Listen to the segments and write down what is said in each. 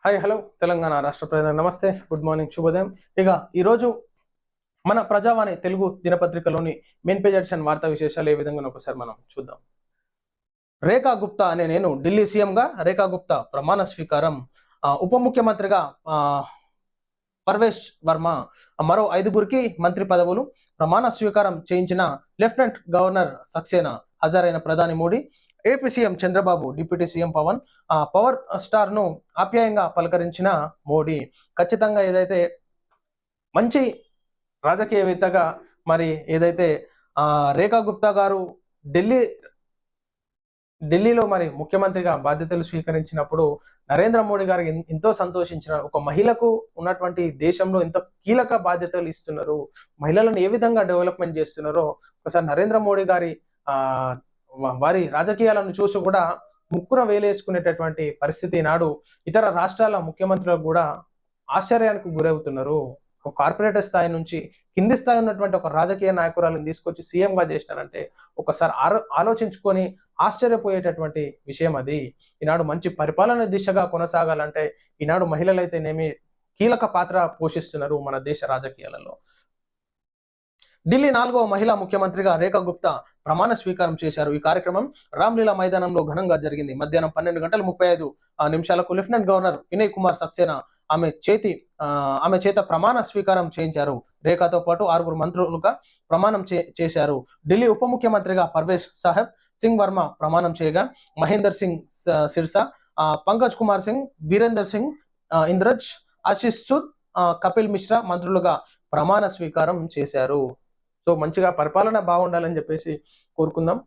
Hi hello Telangana రాష్ట్ర ప్రజలకు నమస్తే, గుడ్ మార్నింగ్, శుభోదయం. ఇక ఈరోజు మన ప్రజావాణి తెలుగు దినపత్రికలోని మెయిన్ పేజ్ ఎడిషన్ వార్తా విశేషాలు ఏ విధంగా ఒకసారి మనం చూద్దాం. రేఖా గుప్తా అనే నేను ఢిల్లీ సీఎంగా రేఖా గుప్తా ప్రమాణ స్వీకారం. ఉప ముఖ్యమంత్రిగా పర్వేష్ వర్మ, మరో 5గురికి మంత్రి పదవులు. ప్రమాణ స్వీకారం చేయించిన లెఫ్టినెంట్ గవర్నర్ సక్సేనా, హాజరైన ప్రధాని Modi, AP CM Chandrababu, deputy CM Pawan, power star ను ఆప్యాయంగా పలకరించిన మోడీ. ఖచ్చితంగా ఏదైతే మంచి రాజకీయవేత్తగా మరి ఏదైతే రేఖా గుప్తా గారు ఢిల్లీలో మరి ముఖ్యమంత్రిగా బాధ్యతలు స్వీకరించినప్పుడు నరేంద్ర మోడీ గారు ఎంతో సంతోషించిన, ఒక మహిళకు ఉన్నటువంటి దేశంలో ఎంత కీలక బాధ్యతలు ఇస్తున్నారు, మహిళలను ఏ విధంగా డెవలప్మెంట్ చేస్తున్నారో ఒకసారి నరేంద్ర మోడీ గారి వారి రాజకీయాలను చూసి కూడా ముక్కున వేలేసుకునేటటువంటి పరిస్థితి నాడు ఇతర రాష్ట్రాల ముఖ్యమంత్రులకు కూడా ఆశ్చర్యానికి గురవుతున్నారు. ఒక కార్పొరేటర్ స్థాయి నుంచి కింది స్థాయి ఉన్నటువంటి ఒక రాజకీయ నాయకురాలను తీసుకొచ్చి సీఎంగా చేసినారంటే ఒకసారి ఆలోచించుకొని ఆశ్చర్యపోయేటటువంటి విషయం అది. ఈనాడు మంచి పరిపాలన దిశగా కొనసాగాలంటే ఈనాడు మహిళలైతేనేమి కీలక పాత్ర పోషిస్తున్నారు మన దేశ రాజకీయాలలో. ఢిల్లీ 4వ మహిళా ముఖ్యమంత్రిగా రేఖా గుప్తా ప్రమాణ స్వీకారం చేశారు. ఈ కార్యక్రమం రామ్లీలా మైదానంలో ఘనంగా జరిగింది. మధ్యాహ్నం 12:35 లెఫ్టినెంట్ గవర్నర్ వినయ్ కుమార్ సక్సేనా ఆమె చేత ప్రమాణ స్వీకారం చేయించారు. రేఖాతో పాటు 6గురు మంత్రులుగా ప్రమాణం చేశారు. ఢిల్లీ ఉప ముఖ్యమంత్రిగా పర్వేష్ సాహెబ్ సింగ్ వర్మ ప్రమాణం చేయగా, మహేందర్ సింగ్ సిర్సా, పంకజ్ కుమార్ సింగ్, వీరేందర్ సింగ్, ఇంద్రజ్, ఆశీష్ సుద్, కపిల్ మిశ్రా మంత్రులుగా ప్రమాణ స్వీకారం చేశారు. సో మంచిగా పరిపాలన బాగుండాలని చెప్పేసి కోరుకుందాం.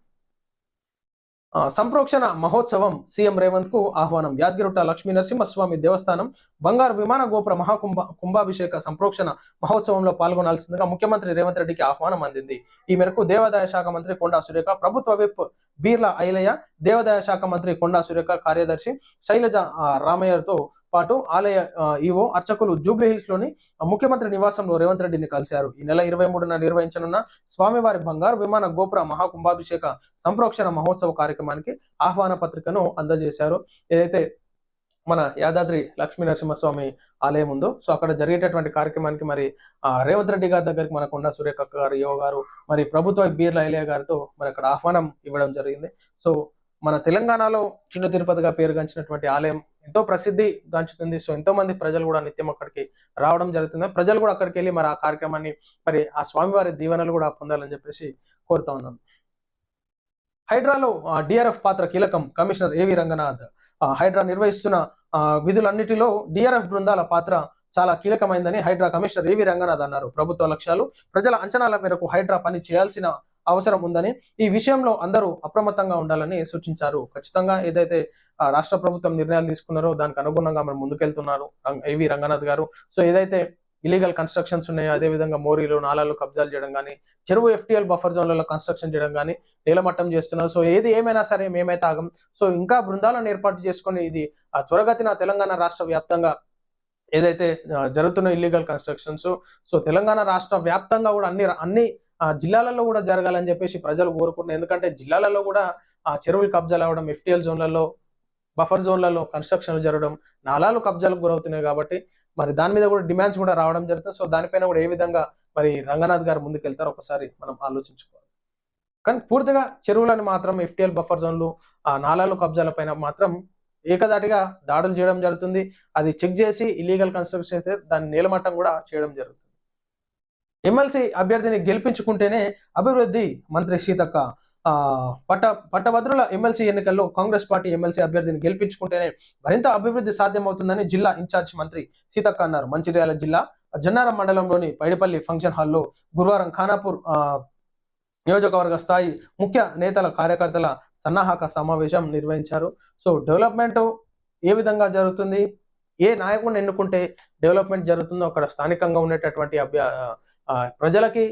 సంప్రోక్షణ మహోత్సవం సీఎం రేవంత్ కు ఆహ్వానం. యాదగిరిగుట్ట లక్ష్మీ నరసింహస్వామి దేవస్థానం బంగారు విమాన గోపుర కుంభాభిషేక సంప్రోక్షణ మహోత్సవంలో పాల్గొనాల్సిందిగా ముఖ్యమంత్రి రేవంత్ రెడ్డికి ఆహ్వానం అందింది. ఈ మేరకు దేవాదాయ శాఖ మంత్రి కొండా సురేఖ, ప్రభుత్వ విప్ బీర్ల ఐలయ్య, దేవాదాయ శాఖ మంత్రి కొండా సురేఖ కార్యదర్శి శైలజ రామయ్యతో పాటు ఆలయ ఈవో అర్చకులు జూబ్లీహిల్స్ లోని ముఖ్యమంత్రి నివాసంలో రేవంత్ రెడ్డిని కలిశారు. ఈ నెల 23న నిర్వహించనున్న స్వామివారి బంగారు విమాన గోపుర మహాకుంభాభిషేక సంప్రోక్షణ మహోత్సవ కార్యక్రమానికి ఆహ్వాన పత్రికను అందజేశారు. ఏదైతే మన యాదాద్రి లక్ష్మీ నరసింహస్వామి ఆలయం ఉందో, సో అక్కడ జరిగేటటువంటి కార్యక్రమానికి మరి రేవంత్ రెడ్డి గారి దగ్గరికి మన కొండా సురేఖ గారు, యువ గారు, మరి ప్రభుత్వ బీర్ల ఐలయ్య గారితో మరి అక్కడ ఆహ్వానం ఇవ్వడం జరిగింది. సో మన తెలంగాణలో చిన్న తిరుపతిగా పేరుగాంచినటువంటి ఆలయం ఎంతో ప్రసిద్ధి గాంచుతుంది. సో ఎంతో మంది ప్రజలు కూడా నిత్యం అక్కడికి రావడం జరుగుతుంది. ప్రజలు కూడా అక్కడికి వెళ్ళి మరి ఆ కార్యక్రమాన్ని మరి ఆ స్వామివారి దీవెనలు కూడా పొందాలని చెప్పేసి కోరుతా ఉన్నాను. హైడ్రాలో డిఆర్ఎఫ్ పాత్ర కీలకం. కమిషనర్ ఏవి రంగనాథ్, హైడ్రా నిర్వహిస్తున్న విధులన్నిటిలో డిఆర్ఎఫ్ బృందాల పాత్ర చాలా కీలకమైందని హైడ్రా కమిషనర్ ఏవి రంగనాథ్ అన్నారు. ప్రభుత్వ లక్ష్యాలు, ప్రజల అంచనాల మేరకు హైడ్రా పని చేయాల్సిన అవసరం ఉందని, ఈ విషయంలో అందరూ అప్రమత్తంగా ఉండాలని సూచించారు. ఖచ్చితంగా ఏదైతే రాష్ట్ర ప్రభుత్వం నిర్ణయాలు తీసుకున్నారో దానికి అనుగుణంగా మనం ముందుకెళ్తున్నారు ఏవి రంగనాథ్ గారు. సో ఏదైతే ఇలీగల్ కన్స్ట్రక్షన్స్ ఉన్నాయో, అదేవిధంగా మోరీలు, నాలాలు కబ్జాలు చేయడం కానీ, చెరువు FTL బఫర్ జోన్లలో కన్స్ట్రక్షన్ చేయడం కానీ నేలమట్టం చేస్తున్నారు. సో ఏది ఏమైనా సరే మేమైతే ఆగం. సో ఇంకా బృందాలను ఏర్పాటు చేసుకొని ఇది త్వరగతిన తెలంగాణ రాష్ట్ర వ్యాప్తంగా ఏదైతే జరుగుతున్న ఇల్లీగల్ కన్స్ట్రక్షన్స్, సో తెలంగాణ రాష్ట్ర వ్యాప్తంగా కూడా అన్ని జిల్లాలలో కూడా జరగాలని చెప్పేసి ప్రజలు కోరుకుంటున్నారు. ఎందుకంటే జిల్లాలలో కూడా చెరువులు కబ్జాలు అవ్వడం, FTL జోన్లలో, బఫర్ జోన్లలో కన్స్ట్రక్షన్లు జరగడం, నాలాలు కబ్జాలకు గురవుతున్నాయి కాబట్టి మరి దాని మీద కూడా డిమాండ్స్ కూడా రావడం జరుగుతుంది. సో దానిపైన కూడా ఏ విధంగా మరి రంగనాథ్ గారు ముందుకెళ్తారో ఒకసారి మనం ఆలోచించుకోవాలి. కానీ పూర్తిగా చెరువులను మాత్రం FTL బఫర్ జోన్లు, నాలాలు కబ్జాల పైన మాత్రం ఏకదాటిగా దాడులు చేయడం జరుగుతుంది. అది చెక్ చేసి ఇల్లీగల్ కన్స్ట్రక్షన్ అయితే దాన్ని నేలమట్టం కూడా చేయడం జరుగుతుంది. ఎమ్మెల్సీ అభ్యర్థిని గెలిపించుకుంటేనే అభివృద్ధి. మంత్రి సీతక్క, పట్టభద్రుల ఎమ్మెల్సీ ఎన్నికల్లో కాంగ్రెస్ పార్టీ ఎమ్మెల్సీ అభ్యర్థిని గెలిపించుకుంటేనే మరింత అభివృద్ధి సాధ్యమవుతుందని జిల్లా ఇన్ఛార్జ్ మంత్రి సీతక్క అన్నారు. మంచిర్యాల జిల్లా జన్నారం మండలంలోని పైడిపల్లి ఫంక్షన్ హాల్లో గురువారం ఖానాపూర్ నియోజకవర్గ స్థాయి ముఖ్య నేతల కార్యకర్తల సన్నాహక సమావేశం నిర్వహించారు. సో డెవలప్మెంట్ ఏ విధంగా జరుగుతుంది, ఏ నాయకుడిని ఎన్నుకుంటే డెవలప్మెంట్ జరుగుతుందో అక్కడ స్థానికంగా ఉండేటటువంటి ప్రజలకి,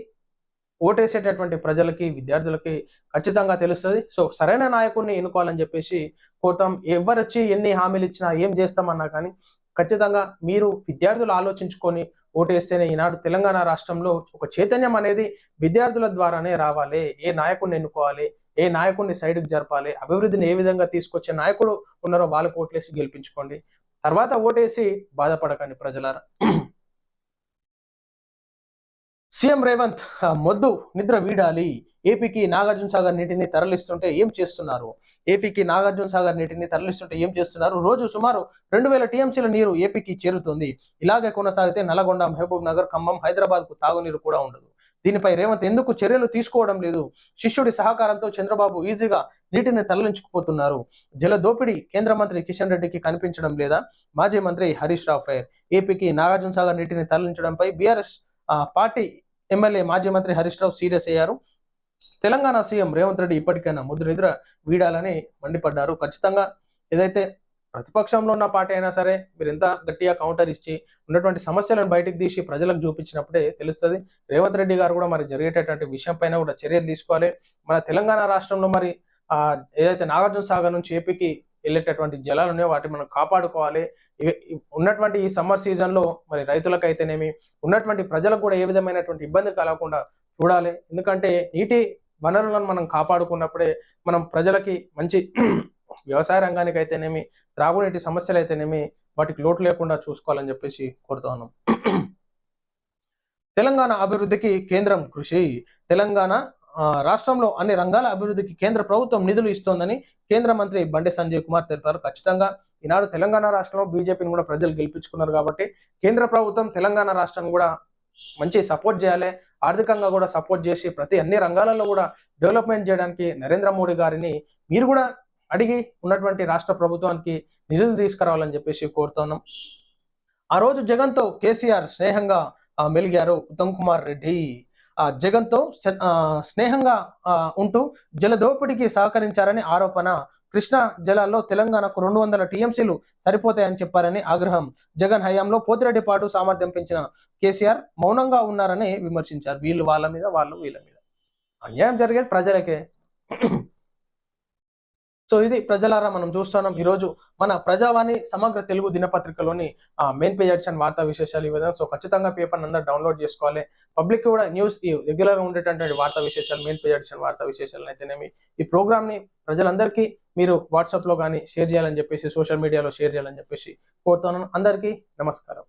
ఓటేసేటటువంటి ప్రజలకి, విద్యార్థులకి ఖచ్చితంగా తెలుస్తుంది. సో సరైన నాయకుడిని ఎన్నుకోవాలని చెప్పేసి కోరుతాం. ఎవరు వచ్చి ఎన్ని హామీలు ఇచ్చినా, ఏం చేస్తామన్నా కానీ ఖచ్చితంగా మీరు విద్యార్థులు ఆలోచించుకొని ఓటేస్తేనే ఈనాడు తెలంగాణ రాష్ట్రంలో ఒక చైతన్యం అనేది విద్యార్థుల ద్వారానే రావాలి. ఏ నాయకుడిని ఎన్నుకోవాలి, ఏ నాయకుడిని సైడ్కి జరపాలి, అభివృద్ధిని ఏ విధంగా తీసుకొచ్చే నాయకుడు ఉన్నారో వాళ్ళకు ఓట్లేసి గెలిపించుకోండి. తర్వాత ఓటేసి బాధపడకండి ప్రజలారా. సీఎం రేవంత్ మొద్దు నిద్ర వీడాలి. ఏపీకి నాగార్జున సాగర్ నీటిని తరలిస్తుంటే ఏం చేస్తున్నారు? ఏపీకి నాగార్జున సాగర్ నీటిని తరలిస్తుంటే ఏం చేస్తున్నారు? రోజు సుమారు 2000 టీఎంసీల నీరు ఏపీకి చేరుతుంది. ఇలాగే కొనసాగితే నల్గొండ, మహబూబ్ నగర్, ఖమ్మం, హైదరాబాద్ కు తాగునీరు కూడా ఉండదు. దీనిపై రేవంత్ ఎందుకు చర్యలు తీసుకోవడం లేదు? శిష్యుడి సహకారంతో చంద్రబాబు ఈజీగా నీటిని తరలించుకుపోతున్నారు. జల దోపిడీ కేంద్ర మంత్రి కిషన్ రెడ్డికి కనిపించడం లేదా? మాజీ మంత్రి హరీష్ రావు ఫైర్. ఏపీకి నాగార్జున సాగర్ నీటిని తరలించడంపై బీఆర్ఎస్ పార్టీ ఎమ్మెల్యే మాజీ మంత్రి హరీష్ రావు సీరియస్ అయ్యారు. తెలంగాణ సీఎం రేవంత్ రెడ్డి ఇప్పటికైనా ముద్దు నిద్ర వీడాలని మండిపడ్డారు. ఖచ్చితంగా ఏదైతే ప్రతిపక్షంలో ఉన్న పార్టీ అయినా సరే మీరు ఎంత గట్టిగా కౌంటర్ ఇచ్చి ఉన్నటువంటి సమస్యలను బయటకు తీసి ప్రజలకు చూపించినప్పుడే తెలుస్తుంది. రేవంత్ రెడ్డి గారు కూడా మరి జరిగేటటువంటి విషయం పైన కూడా చర్యలు తీసుకోవాలి. మన తెలంగాణ రాష్ట్రంలో మరి ఏదైతే నాగార్జున సాగర్ నుంచి ఏపీకి వెళ్ళేటటువంటి జలాలు ఉన్నాయో వాటిని మనం కాపాడుకోవాలి. ఉన్నటువంటి ఈ సమ్మర్ సీజన్ లో మరి రైతులకైతేనేమి ఉన్నటువంటి ప్రజలకు కూడా ఏ విధమైనటువంటి ఇబ్బంది కలగకుండా చూడాలి. ఎందుకంటే నీటి వనరులను మనం కాపాడుకున్నప్పుడే మనం ప్రజలకి మంచి వ్యవసాయ రంగానికి అయితేనేమి త్రాగునీటి సమస్యలు అయితేనేమి వాటికి లోటు లేకుండా చూసుకోవాలని చెప్పేసి కోరుతా ఉన్నాం. తెలంగాణ అభివృద్ధికి కేంద్రం కృషి. తెలంగాణ రాష్ట్రంలో అన్ని రంగాల అభివృద్ధికి కేంద్ర ప్రభుత్వం నిధులు ఇస్తోందని కేంద్ర మంత్రి బండి సంజయ్ కుమార్ తెలిపారు. ఖచ్చితంగా ఈనాడు తెలంగాణ రాష్ట్రంలో బీజేపీని కూడా ప్రజలు గెలిపించుకున్నారు కాబట్టి కేంద్ర ప్రభుత్వం తెలంగాణ రాష్ట్రాన్ని కూడా మంచి సపోర్ట్ చేయాలి. ఆర్థికంగా కూడా సపోర్ట్ చేసి అన్ని రంగాలలో కూడా డెవలప్మెంట్ చేయడానికి నరేంద్ర మోడీ గారిని మీరు కూడా అడిగి ఉన్నటువంటి రాష్ట్ర ప్రభుత్వానికి నిధులు తీసుకురావాలని చెప్పేసి కోరుతున్నాం. ఆ రోజు జగన్తో కేసీఆర్ స్నేహంగా మెలిగారు ఉత్తమ్ కుమార్ రెడ్డి. జగన్తో స్నేహంగా ఉంటూ జల దోపిడీకి సహకరించారని ఆరోపణ. కృష్ణా జలాల్లో తెలంగాణకు 200 టీఎంసీలు సరిపోతాయని చెప్పారని ఆగ్రహం. జగన్ హయాంలో పోతిరెడ్డి పాటు సామర్థ్యం పెంచిన కేసీఆర్ మౌనంగా ఉన్నారని విమర్శించారు. వీళ్ళు వాళ్ళ మీద, వాళ్ళు వీళ్ళ మీద. అన్యాయం జరిగేది ప్రజలకే. సో ఇది ప్రజలారా మనం చూస్తున్నాం ఈరోజు మన ప్రజావాణి సమగ్ర తెలుగు దినపత్రికలోని మెయిన్ పేజ్ ఎడిషన్ వార్తా విశేషాలు ఈ విధంగా. సో ఖచ్చితంగా పేపర్ అందరూ డౌన్లోడ్ చేసుకోవాలి. పబ్లిక్ కూడా న్యూస్ రెగ్యులర్ గా ఉండేటటువంటి వార్తా విశేషాలు మెయిన్ పేజ్ ఎడిషన్ వార్తా విశేషాలు అయితేనేమి ఈ ప్రోగ్రామ్ ని ప్రజలందరికీ మీరు వాట్సాప్ లో కానీ షేర్ చేయాలని చెప్పేసి సోషల్ మీడియాలో షేర్ చేయాలని చెప్పేసి కోరుతున్నాను. అందరికీ నమస్కారం.